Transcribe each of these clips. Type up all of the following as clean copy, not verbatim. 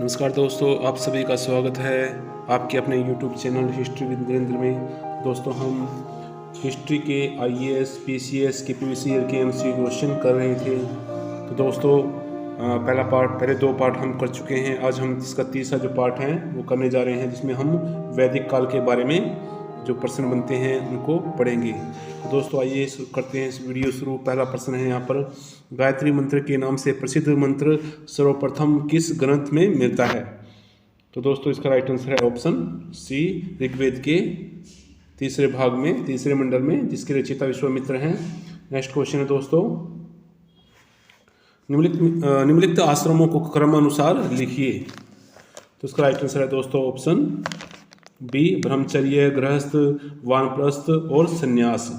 नमस्कार दोस्तों, आप सभी का स्वागत है आपके अपने YouTube channel history with Virendra में। दोस्तों, हम हिस्ट्री के IAS, PCS के प्रीवियस ईयर के MCQ क्वेश्चन कर रहे थे। तो दोस्तों, पहले दो पार्ट हम कर चुके हैं। आज हम इसका तीसरा जो पार्ट है वो करने जा रहे हैं, जिसमें हम वैदिक काल के बारे में जो प्रश्न बनते हैं उनको पढ़ेंगे। तो दोस्तों, आइए करते हैं इस वीडियो शुरू। पहला प्रश्न है यहाँ पर, गायत्री मंत्र के नाम से प्रसिद्ध मंत्र सर्वप्रथम किस ग्रंथ में मिलता है? तो दोस्तों, इसका राइट आंसर है ऑप्शन सी, ऋग्वेद के तीसरे भाग में, तीसरे मंडल में, जिसके रचयिता विश्वामित्र हैं। नेक्स्ट क्वेश्चन है दोस्तों, निम्नलिखित आश्रमों को क्रमानुसार लिखिए। तो इसका राइट आंसर है दोस्तों ऑप्शन बी, ब्रह्मचर्य, गृहस्थ, वानप्रस्थ और संन्यास।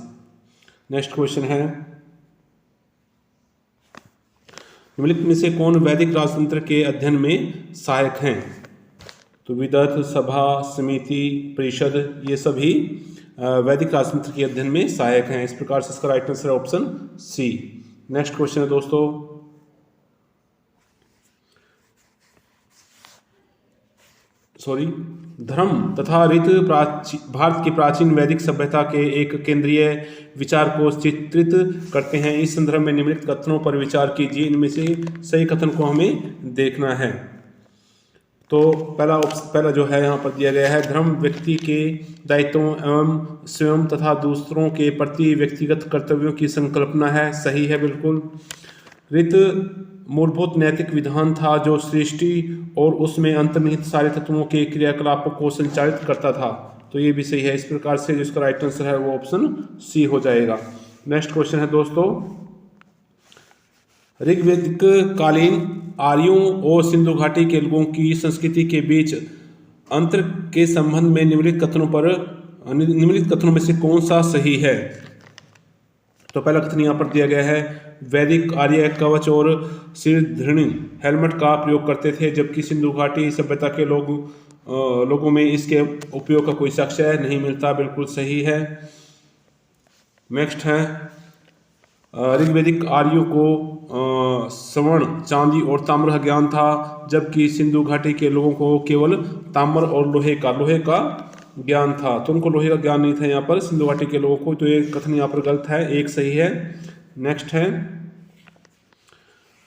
नेक्स्ट क्वेश्चन है, निम्नलिखित में से कौन वैदिक राजतंत्र के अध्ययन में सहायक हैं? तो विदर्थ, सभा, समिति, परिषद, ये सभी वैदिक राजतंत्र के अध्ययन में सहायक हैं। इस प्रकार से इसका राइट आंसर है ऑप्शन सी। नेक्स्ट क्वेश्चन है दोस्तों, धर्म तथा रीत भारत की प्राचीन वैदिक सभ्यता के एक केंद्रीय विचार को चित्रित करते हैं। इस संदर्भ में निम्नलिखित कथनों पर विचार कीजिए। इनमें से सही कथन को हमें देखना है। तो पहला जो है यहाँ पर दिया गया है, धर्म व्यक्ति के दायित्वों एवं स्वयं तथा दूसरों के प्रति व्यक्तिगत कर्तव्यों की संकल्पना है। सही है, बिल्कुल। रीत मूलभूत नैतिक विधान था जो सृष्टि और उसमें अंतर्निहित सारे तत्वों के क्रियाकलापों को संचालित करता था। तो ये भी सही है। इस प्रकार से जिसका राइट आंसर है वो ऑप्शन सी हो जाएगा। नेक्स्ट क्वेश्चन है दोस्तों, ऋग्वैदिक कालीन आर्यों और सिंधु घाटी के लोगों की संस्कृति के बीच अंतर के संबंध में निम्नलिखित कथनों में से कौन सा सही है? तो पहला कथन यहाँ पर दिया गया है, वैदिक आर्य कवच और सिरधृणी हेलमेट का प्रयोग करते थे, जबकि सिंधु घाटी सभ्यता के लोगों में इसके उपयोग का कोई साक्ष्य नहीं मिलता। बिल्कुल सही है। नेक्स्ट है, ऋग्वैदिक आर्यों को स्वर्ण, चांदी और ताम्र का ज्ञान था, जबकि सिंधु घाटी के लोगों को केवल ताम्र और लोहे का ज्ञान था। तो उनको लोहे का ज्ञान नहीं था यहाँ पर सिंधु घाटी के लोगों को। तो ये कथन यहाँ पर गलत है, एक सही है। नेक्स्ट है,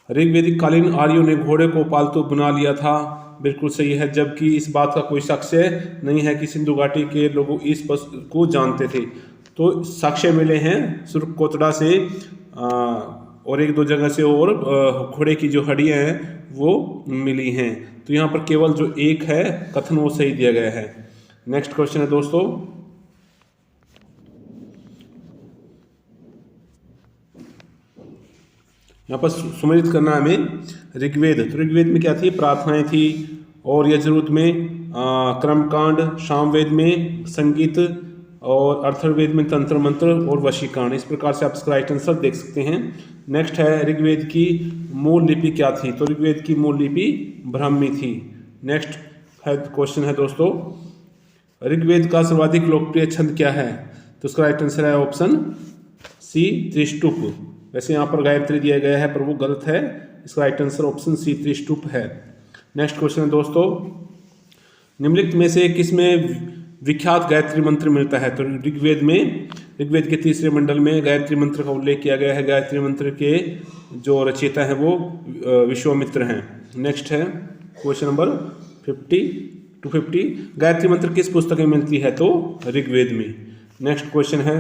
ऋग्वैदिक कालीन आर्यों ने घोड़े को पालतू बना लिया था। बिल्कुल सही है, जबकि इस बात का कोई साक्ष्य नहीं है कि सिंधु घाटी के लोग इस पशु को जानते थे। तो साक्ष्य मिले हैं सुरकोटड़ा से और एक दो जगह से, और घोड़े की जो हड्डियां हैं वो मिली हैं। तो यहाँ पर केवल जो एक है कथन वो सही दिया गया है। नेक्स्ट क्वेश्चन है दोस्तों, यहाँ पर सुमेलित करना हमें ऋग्वेद। तो ऋग्वेद में क्या थी? प्रार्थनाएं थी, और यजुर्वेद में कर्मकांड, सामवेद में संगीत, और अथर्ववेद में तंत्र मंत्र और वशीकरण। इस प्रकार से आप इसका राइट आंसर देख सकते हैं। नेक्स्ट है, ऋग्वेद की मूल लिपि क्या थी? तो ऋग्वेद की मूल लिपि ब्राह्मी थी। नेक्स्ट है क्वेश्चन है दोस्तों, ऋग्वेद का सर्वाधिक लोकप्रिय छंद क्या है? तो उसका राइट आंसर है ऑप्शन सी, त्रिष्टुप। वैसे यहाँ पर गायत्री दिया गया है पर वो गलत है। इसका right answer option C, Trishtup है। नेक्स्ट क्वेश्चन है दोस्तों, निम्नलिखित में से किसमें विख्यात गायत्री मंत्र मिलता है? तो ऋग्वेद के तीसरे मंडल में गायत्री मंत्र का उल्लेख किया गया है। गायत्री मंत्र के जो रचयिता है वो विश्वामित्र हैं। नेक्स्ट है क्वेश्चन नंबर 250, गायत्री मंत्र किस पुस्तक में मिलती है? तो ऋग्वेद में। नेक्स्ट क्वेश्चन है,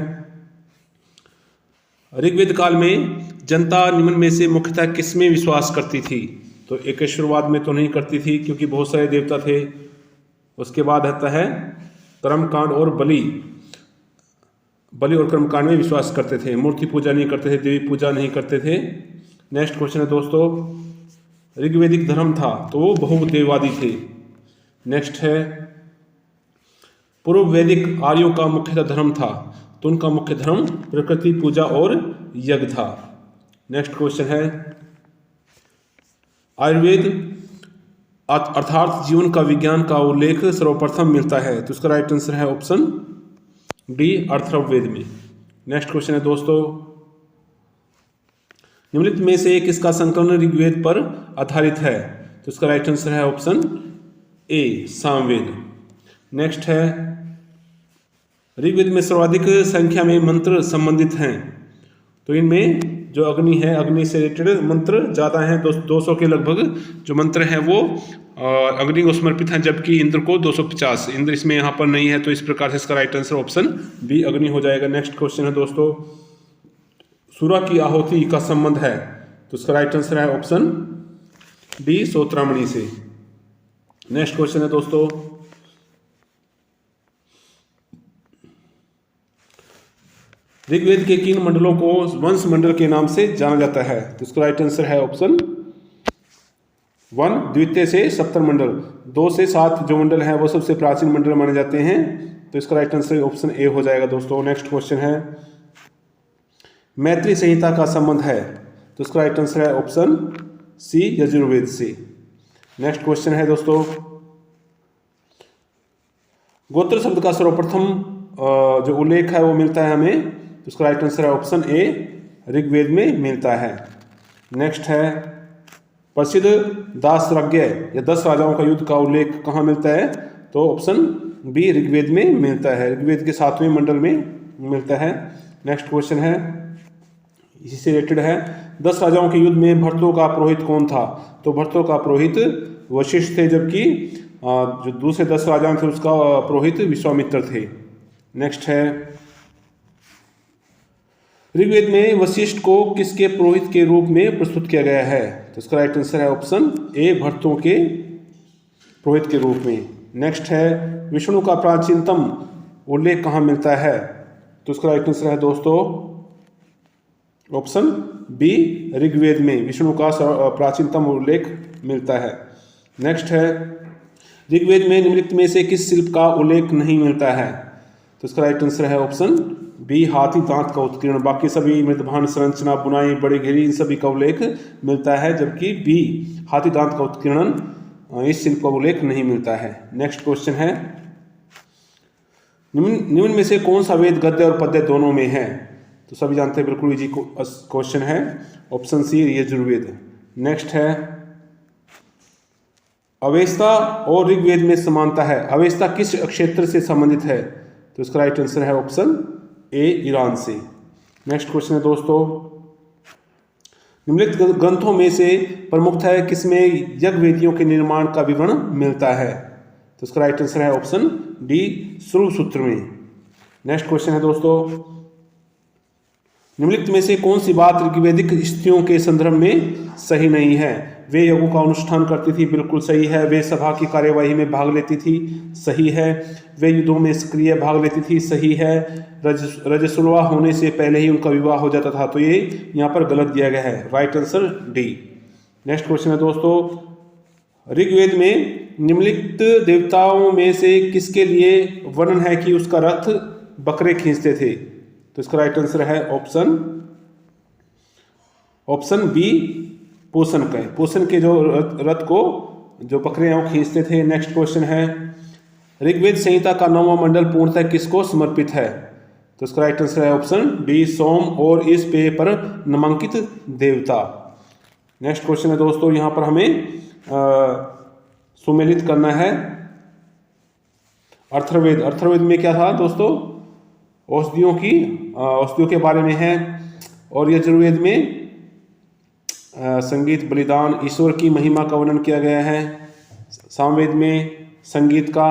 ऋग्वेद काल में जनता निम्न में से मुख्यतः किसमें विश्वास करती थी? तो एकेश्वरवाद में तो नहीं करती थी, क्योंकि बहुत सारे देवता थे। उसके बाद आता है कर्मकांड और बलि और कर्मकांड में विश्वास करते थे। मूर्ति पूजा नहीं करते थे, देवी पूजा नहीं करते थे। नेक्स्ट क्वेश्चन है दोस्तों, ऋग्वैदिक धर्म था तो वो बहुदेववादी थे। नेक्स्ट है, पूर्व वैदिक आर्यों का मुख्य धर्म था, तो उनका मुख्य धर्म प्रकृति पूजा और यज्ञ था। नेक्स्ट क्वेश्चन है, आयुर्वेद अर्थात जीवन का विज्ञान का उल्लेख सर्वप्रथम मिलता है। तो उसका राइट आंसर है ऑप्शन डी, अथर्ववेद में। नेक्स्ट क्वेश्चन है दोस्तों, निम्नलिखित में से किसका संकलन ऋग्वेद पर आधारित है? तो इसका राइट आंसर है ऑप्शन ए सामवेद। नेक्स्ट है ऋग्वेद में सर्वाधिक संख्या में मंत्र संबंधित हैं, तो इनमें जो अग्नि है, अग्नि से रिलेटेड मंत्र ज़्यादा हैं, 200 के लगभग जो मंत्र हैं वो अग्नि को समर्पित हैं, जबकि इंद्र को 250। इंद्र इसमें यहाँ पर नहीं है, तो इस प्रकार से इसका राइट आंसर ऑप्शन बी अग्नि हो जाएगा। नेक्स्ट क्वेश्चन है दोस्तों, सूर्य की आहुति का संबंध है, तो इसका राइट आंसर है ऑप्शन बी सोत्रामणि से। नेक्स्ट क्वेश्चन है दोस्तों, ऋग्वेद के किन मंडलों को वंश मंडल के नाम से जाना जाता है, तो इसका राइट आंसर है ऑप्शन 1 द्वितीय से सप्तम मंडल, 2 से 7 जो मंडल हैं वो सबसे प्राचीन मंडल माने जाते हैं, तो इसका राइट आंसर ऑप्शन ए हो जाएगा दोस्तों। नेक्स्ट क्वेश्चन है मैत्री संहिता का संबंध है, तो इसका राइट आंसर है ऑप्शन सी यजुर्वेद से। नेक्स्ट क्वेश्चन है दोस्तों, गोत्र शब्द का सर्वप्रथम जो उल्लेख है वो मिलता है हमें, तो इसका राइट आंसर है ऑप्शन ए ऋग्वेद में मिलता है। नेक्स्ट है प्रसिद्ध दासरज्ञ या 10 राजाओं का युद्ध का उल्लेख कहाँ मिलता है, तो ऑप्शन बी ऋग्वेद में मिलता है, ऋग्वेद के 7वें मंडल में मिलता है। नेक्स्ट क्वेश्चन है इसी से रिलेटेड है, 10 राजाओं के युद्ध में भर्तों का पुरोहित कौन था, तो भर्तों का पुरोहित वशिष्ठ थे, जबकि जो दूसरे 10 राजा थे उसका पुरोहित विश्वामित्र थे। नेक्स्ट है ऋग्वेद में वशिष्ठ को किसके पुरोहित के रूप में प्रस्तुत किया गया है, तो इसका राइट आंसर है ऑप्शन ए भर्तों के पुरोहित के रूप में। नेक्स्ट है विष्णु का प्राचीनतम उल्लेख कहाँ मिलता है, तो इसका राइट आंसर है दोस्तों ऑप्शन बी ऋग्वेद में विष्णु का प्राचीनतम उल्लेख मिलता है। नेक्स्ट है ऋग्वेद में निम्नलिखित में से किस शिल्प का उल्लेख नहीं मिलता है, तो इसका राइट आंसर है ऑप्शन बी हाथी दांत का उत्कीर्ण, बाकी सभी मृदभान संरचना बुनाई बड़ी घेरी इन सभी का उल्लेख मिलता है, जबकि बी हाथी दांत का उत्कीर्णन इस शिल्प का उल्लेख नहीं मिलता है। नेक्स्ट क्वेश्चन है निम्न में से कौन सा वेद गद्य और पद्य दोनों में है, तो सभी जानते हैं बिल्कुल इजी क्वेश्चन है, ऑप्शन सी यजुर्वेद। नेक्स्ट है अवेस्ता और ऋग्वेद में समानता है, अवेस्ता किस क्षेत्र से संबंधित है, तो इसका राइट आंसर है ऑप्शन ए ईरान से। नेक्स्ट क्वेश्चन है दोस्तों, निम्नलिखित ग्रंथों में से प्रमुखतः किसमें यज्ञ वेदियों के निर्माण का विवरण मिलता है, तो इसका राइट आंसर है ऑप्शन डी श्रुसूत्र में। नेक्स्ट क्वेश्चन है दोस्तों, निम्नलिखित में से कौन सी बात ऋग्वैदिक स्त्रियों के संदर्भ में सही नहीं है, वे यज्ञों का अनुष्ठान करती थी, बिल्कुल सही है, वे सभा की कार्यवाही में भाग लेती थी, सही है, वे युद्धों में सक्रिय भाग लेती थी, सही है, रजस्वला होने से पहले ही उनका विवाह हो जाता था, तो ये यहाँ पर गलत दिया गया है, right answer D. Next question है दोस्तों, ऋग्वेद में निम्नलिखित देवताओं में से किसके लिए वर्णन है कि उसका रथ बकरे खींचते थे, तो इसका राइट आंसर है ऑप्शन बी पोषण के जो रथ को जो बकरे हैं वो खींचते थे। नेक्स्ट क्वेश्चन है ऋग्वेद संहिता का 9वां मंडल पूर्णतः किसको समर्पित है, तो इसका राइट आंसर है ऑप्शन डी सोम और इस पेय पर नामांकित देवता। नेक्स्ट क्वेश्चन है दोस्तों, यहाँ पर हमें सुमेलित करना है अथर्ववेद। अथर्ववेद में क्या था दोस्तों, औषधियों के बारे में है, और यजुर्वेद में संगीत बलिदान ईश्वर की महिमा का वर्णन किया गया है, सामवेद में संगीत का,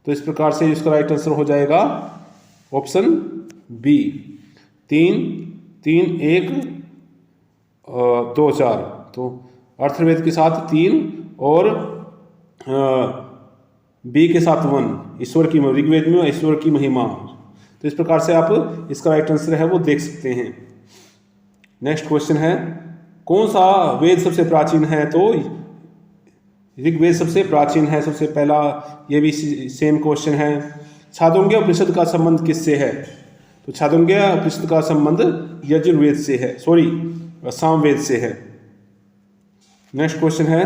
तो इस प्रकार से इसका राइट आंसर हो जाएगा ऑप्शन बी 3, 3, 1, 2, 4, तो अथर्ववेद के साथ 3 और बी के साथ 1 ईश्वर की, ऋग्वेद में ईश्वर की महिमा, तो इस प्रकार से आप इसका राइट आंसर है वो देख सकते हैं। नेक्स्ट क्वेश्चन है कौन सा वेद सबसे प्राचीन है, तो ऋग्वेद सबसे प्राचीन है सबसे पहला, ये भी सेम क्वेश्चन है। छांदोग्य उपनिषद का संबंध किससे है, तो छांदोग्य उपनिषद का संबंध यजुर्वेद से है, सामवेद से है। नेक्स्ट क्वेश्चन है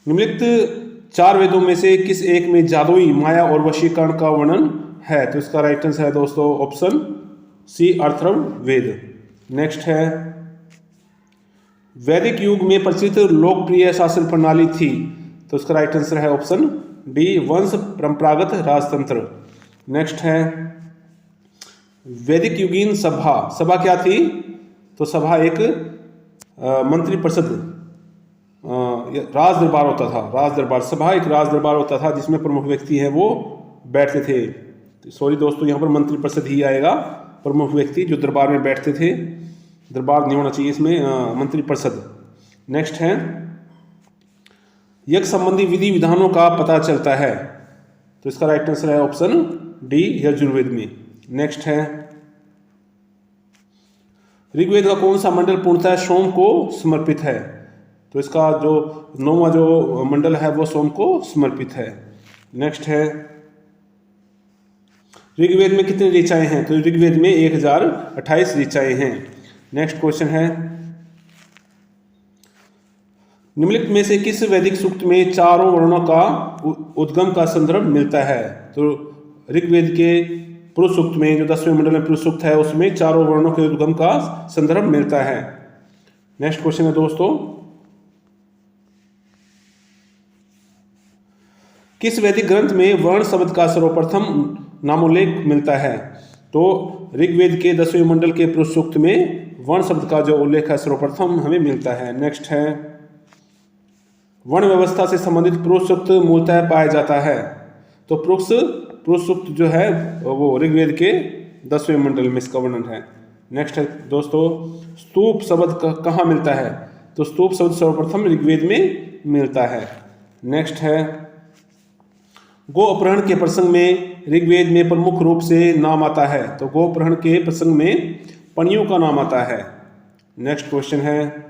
निम्नलिखित 4 वेदों में से किस एक में जादुई माया और वशीकरण का वर्णन है, तो इसका राइट आंसर है दोस्तों ऑप्शन सी अथर्ववेद। नेक्स्ट है वैदिक युग में प्रचलित लोकप्रिय शासन प्रणाली थी, तो इसका राइट आंसर है ऑप्शन डी, वंश परंपरागत राजतंत्र। नेक्स्ट है वैदिक युगीन सभा, सभा क्या थी? तो सभा एक मंत्री परिषद, राज दरबार होता था, राज दरबार, सभा एक राज दरबार होता था जिसमें प्रमुख व्यक्ति हैं वो बैठते थे। सॉरी दोस्तों, यहाँ पर मंत्री परिषद ही आएगा, प्रमुख व्यक्ति जो दरबार में बैठते थे, दरबार नहीं होना चाहिए इसमें, मंत्री परिषद। नेक्स्ट है यज्ञ संबंधी विधि विधानों का पता चलता है, तो इसका राइट आंसर है ऑप्शन डी, यजुर्वेद में। नेक्स्ट है ऋग्वेद का कौन सा मंडल पूर्णतः सोम को समर्पित है? तो इसका जो 9वां जो मंडल है वो सोम को समर्पित है। नेक्स्ट है ऋग्वेद में कितनी ऋचाएं हैं? तो ऋग्वेद में 1028 ऋचाएं हैं। नेक्स्ट क्वेश्चन है निम्नलिखित में से किस वैदिक सूक्त में चारों वर्णों का उद्गम का संदर्भ मिलता है? तो ऋग्वेद के पुरुष सूक्त में, जो 10वें मंडल में पुरुष सूक्त है, उसमें चारों वर्णों के उद्गम का संदर्भ मिलता है। नेक्स्ट क्वेश्चन है दोस्तों किस वैदिक ग्रंथ में वर्ण शब्द का सर्वप्रथम नामोल्लेख मिलता है? तो ऋग्वेद के 10वें मंडल के पुरुष सूक्त में वर्ण शब्द का जो उल्लेख है सर्वप्रथम हमें मिलता है। नेक्स्ट है वर्ण व्यवस्था से संबंधित पुरुष सूक्त मूलतः पाया जाता है, तो पुरुष सूक्त जो है वो ऋग्वेद के 10वें मंडल में इसका वर्णन है। नेक्स्ट है दोस्तों स्तूप शब्द कहाँ मिलता है? तो स्तूप शब्द सर्वप्रथम ऋग्वेद में मिलता है। नेक्स्ट है गो अपहरण के प्रसंग में ऋग्वेद में प्रमुख रूप से नाम आता है, तो गो अपहरण के प्रसंग में पणियों का नाम आता है। नेक्स्ट क्वेश्चन है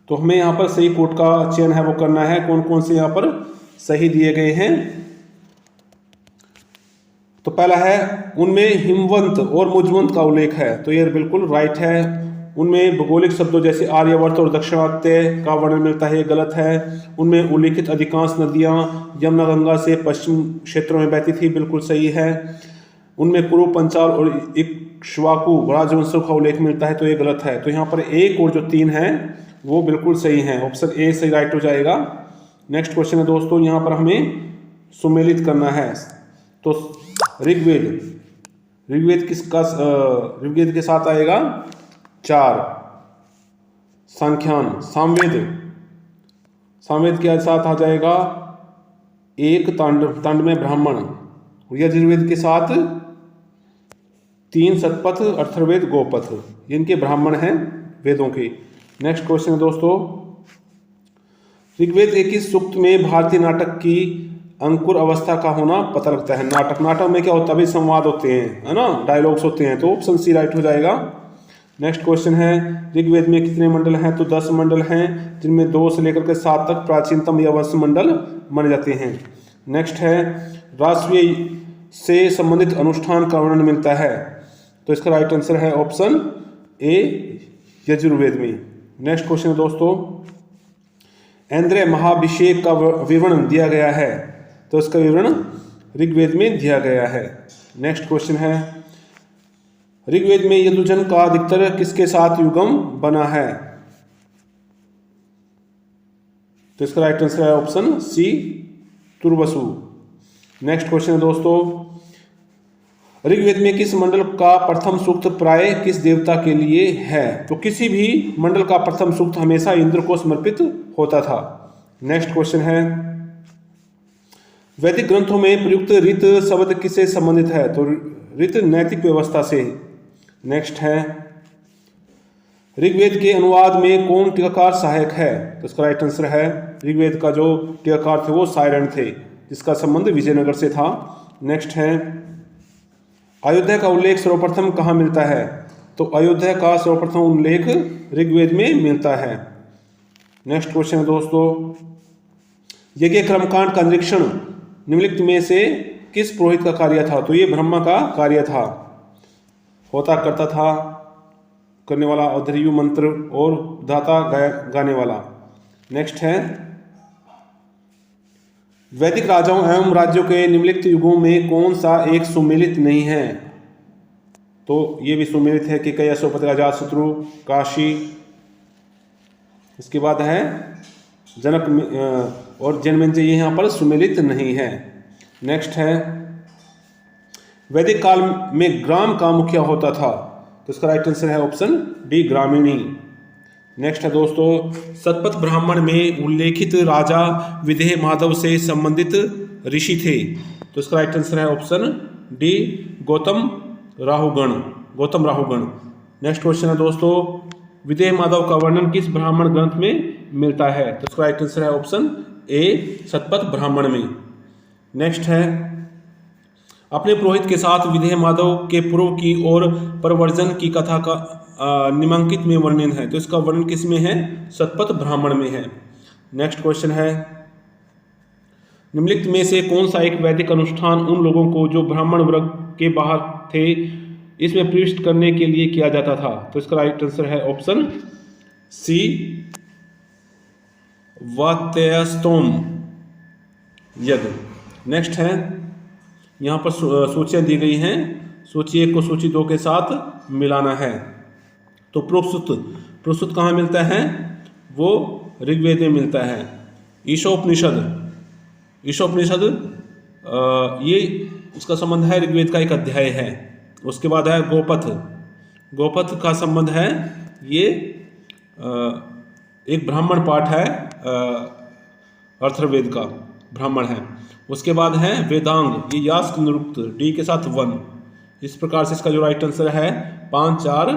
तो हमें यहाँ पर सही कोट का चयन है वो करना है, कौन कौन से यहाँ पर सही दिए गए हैं। तो पहला है उनमें हिमवंत और मुजवंत का उल्लेख है, तो ये बिल्कुल राइट है। उनमें भौगोलिक शब्दों जैसे आर्यवर्त और दक्षिणात्य का वर्णन मिलता है, ये गलत है। उनमें उल्लिखित अधिकांश नदियां यमुना गंगा से पश्चिम क्षेत्रों में बहती थी, बिल्कुल सही है। उनमें कुरु, पंचाल और इक्ष्वाकु राजवंशों का उल्लेख मिलता है, तो ये गलत है। तो यहाँ पर 1 और जो 3 है वो बिल्कुल सही है, ऑप्शन ए सही राइट हो जाएगा। नेक्स्ट क्वेश्चन है दोस्तों यहाँ पर हमें सुमेलित करना है, तो ऋग्वेद के साथ आएगा 4, संख्यान, सामवेद के साथ आ जाएगा 1, तांड में ब्राह्मण, यजुर्वेद के साथ 3 शतपथ, अथर्ववेद, गोपथ, इनके ब्राह्मण हैं वेदों के। नेक्स्ट क्वेश्चन है दोस्तों ऋग्वेद के किस सूक्त में भारतीय नाटक की अंकुर अवस्था का होना पता लगता है? नाटक में क्या होता है? संवाद होते हैं, है ना, डायलॉग्स होते हैं, तो ऑप्शन सी राइट हो जाएगा। नेक्स्ट क्वेश्चन है ऋग्वेद में कितने मंडल हैं? तो 10 मंडल हैं, जिनमें 2 से लेकर के 7 तक प्राचीनतम या वंश मंडल माने जाते हैं। नेक्स्ट है राष्ट्रीय से संबंधित अनुष्ठान का वर्णन मिलता है, तो इसका राइट आंसर है ऑप्शन ए, यजुर्वेद में। नेक्स्ट क्वेश्चन है दोस्तों ऐंद्र महाभिषेक का विवरण दिया गया है, तो इसका विवरण ऋग्वेद में दिया गया है। नेक्स्ट क्वेश्चन है ऋग्वेद में यजुर्वेद का अधिकतर किसके साथ युगम बना है? तो इसका राइट आंसर है option C, Turvasu. Next question है दोस्तों ऋग्वेद में किस मंडल का प्रथम सूक्त प्राय किस देवता के लिए है? तो किसी भी मंडल का प्रथम सूक्त हमेशा इंद्र को समर्पित होता था। नेक्स्ट क्वेश्चन है वैदिक ग्रंथों में प्रयुक्त ऋत शब्द किससे संबंधित है? तो ऋत नैतिक व्यवस्था से। नेक्स्ट है ऋग्वेद के अनुवाद में कौन टीकाकार सहायक है? तो इसका राइट आंसर है ऋग्वेद का जो टीकाकार थे वो सायरण थे, जिसका संबंध विजयनगर से था। नेक्स्ट है अयोध्या का उल्लेख सर्वप्रथम कहाँ मिलता है? तो अयोध्या का सर्वप्रथम उल्लेख ऋग्वेद में मिलता है। नेक्स्ट क्वेश्चन है दोस्तों यज्ञ कर्मकांड का निरीक्षण निम्नलिखित में से किस पुरोहित का कार्य था? तो ये ब्रह्मा का कार्य था, होता करता था करने वाला, औधर्यु मंत्र और धाता गाने वाला। नेक्स्ट है वैदिक राजाओं एवं राज्यों के निम्नलिखित युगों में कौन सा एक सुमेलित नहीं है? तो ये भी सुमेलित है कि कई अशोकपति अजातशत्रु, काशी। इसके बाद है जनक और जनमेजय, ये यहाँ पर सुमेलित नहीं है। नेक्स्ट है वैदिक काल में ग्राम का मुखिया होता था, तो इसका राइट आंसर है ऑप्शन डी, ग्रामीणी। नेक्स्ट है दोस्तों, शतपथ ब्राह्मण में उल्लेखित राजा विदेह माधव से संबंधित ऋषि थे, तो इसका राइट आंसर है option D, Gautam Rahugan. Next question है दोस्तों, विदेह माधव का वर्णन किस ब्राह्मण ग्रंथ में मिलता है, तो इसका राइट आंसर है ऑप्शन ए, शतपथ ब्राह्मण में। नेक्स्ट है अपने पुरोहित के साथ विदेह माधव के पूर्व की ओर प्रवर्जन की कथा का निम्नलिखित में वर्णन है, तो इसका वर्णन किस में है, शतपथ ब्राह्मण में है। नेक्स्ट क्वेश्चन है निम्नलिखित में से कौन सा एक वैदिक अनुष्ठान उन लोगों को जो ब्राह्मण वर्ग के बाहर थे इसमें प्रविष्ट करने के लिए किया जाता था, तो इसका राइट आंसर है ऑप्शन सी, वात्यस्तोम यज्ञ। नेक्स्ट है यहाँ पर सूचियाँ दी गई हैं, सूची 1 को सूची 2 के साथ मिलाना है। तो प्रोस्तुत कहाँ मिलता है, वो ऋग्वेद में मिलता है। ईशोपनिषद ये उसका संबंध है ऋग्वेद का एक अध्याय है। उसके बाद है गोपथ का संबंध है, ये एक ब्राह्मण पाठ है, अथर्ववेद का ब्राह्मण है। उसके बाद है वेदांग, ये यास्क निरुक्त, डी के साथ 1। इस प्रकार से इसका जो राइट आंसर है 5, 4,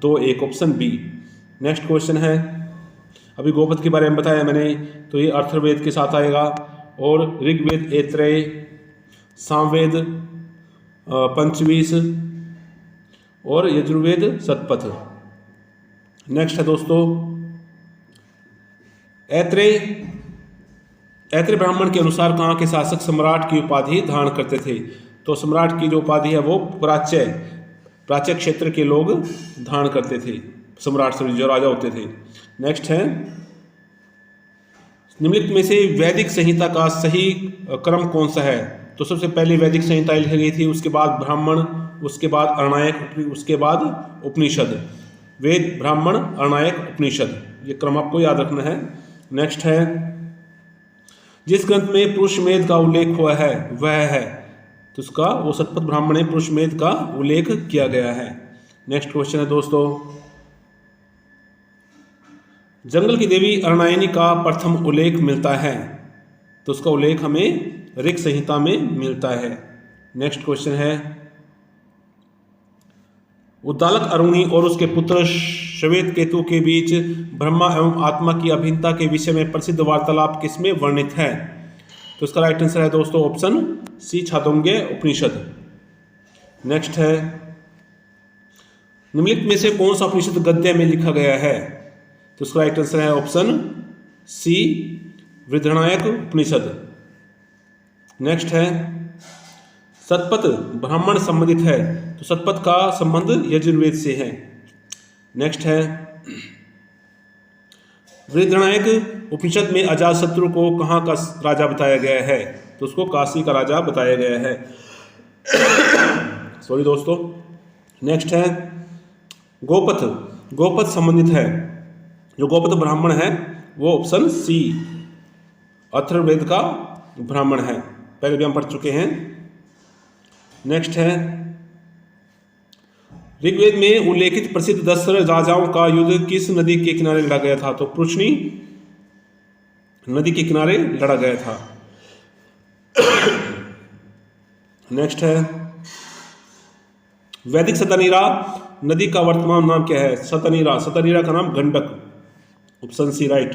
2, 1 ऑप्शन बी। नेक्स्ट क्वेश्चन है, अभी गोपथ के बारे में बताया मैंने, तो ये अथर्ववेद के साथ आएगा, और ऋग्वेद ऐत्रेय, सामवेद पंचवीस और यजुर्वेद शतपथ। नेक्स्ट है दोस्तों, ऐत्रेय ब्राह्मण के अनुसार कहाँ के शासक सम्राट की उपाधि धारण करते थे, तो सम्राट की जो उपाधि है वो प्राच्य क्षेत्र के लोग धारण करते थे, सम्राट से जो राजा होते थे। नेक्स्ट है निम्नलिखित में से वैदिक संहिता का सही क्रम कौन सा है, तो सबसे पहले वैदिक संहिता लिखी गई थी, उसके बाद ब्राह्मण, उसके बाद अरणायक, उसके बाद उपनिषद। वेद, ब्राह्मण, अरणायक, उपनिषद, ये क्रम आपको याद रखना है। नेक्स्ट है जिस ग्रंथ में पुरुषमेध का उल्लेख हुआ है वह है, तो उसका वो शतपथ ब्राह्मण में पुरुषमेध का उल्लेख किया गया है। नेक्स्ट क्वेश्चन है दोस्तों, जंगल की देवी अरणायनी का प्रथम उल्लेख मिलता है, तो उसका उल्लेख हमें ऋग संहिता में मिलता है। नेक्स्ट क्वेश्चन है उद्दालक अरुणी और उसके पुत्र श्वेत केतु के बीच ब्रह्मा एवं आत्मा की अभिन्नता के विषय में प्रसिद्ध वार्तालाप किसमें वर्णित है, तो इसका राइट आंसर है दोस्तों ऑप्शन सी, छांदोग्य उपनिषद। नेक्स्ट है निम्नलिखित में से कौन सा उपनिषद गद्य में लिखा गया है, तो उसका राइट आंसर है ऑप्शन सी, बृहदारण्यक उपनिषद। नेक्स्ट है शतपथ ब्राह्मण संबंधित है, तो शतपथ का संबंध यजुर्वेद से है। नेक्स्ट है बृहदारण्यक उपनिषद में अजातशत्रु को कहाँ का राजा बताया गया है, तो उसको काशी का राजा बताया गया है। सॉरी दोस्तों। नेक्स्ट है गोपथ संबंधित है, जो गोपथ ब्राह्मण है वो ऑप्शन सी, अथर्ववेद का ब्राह्मण है, पहले भी हम पढ़ चुके हैं। नेक्स्ट है ऋग्वेद में उल्लेखित प्रसिद्ध 10 राजाओं का युद्ध किस नदी के किनारे लड़ा गया था, तो पुरुषनी नदी के किनारे लड़ा गया था। नेक्स्ट है वैदिक सतनीरा नदी का वर्तमान नाम क्या है, सतनीरा का नाम गंडक, ऑप्शन सी राइट।